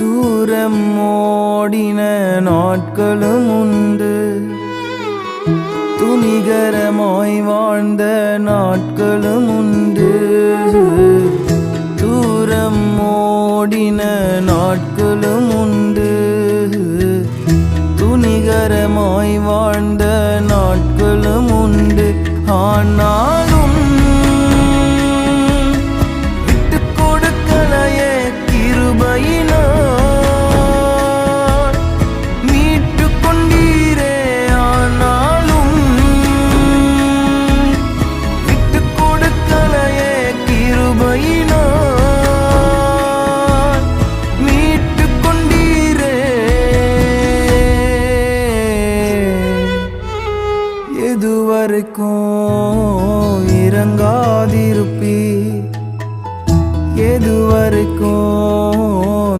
தூரம் ஓடின நாட்களும் உண்டு, துணிகரமாய் வாழ்ந்த நாட்களும் உண்டு. தூரம் ஓடின நாட்களும் உண்டு, துணிகரமாய் வாழ்ந்த நாட்களும் உண்டு. ஆனாலும் விட்டு கொடுக்கலையே கிருபையினால்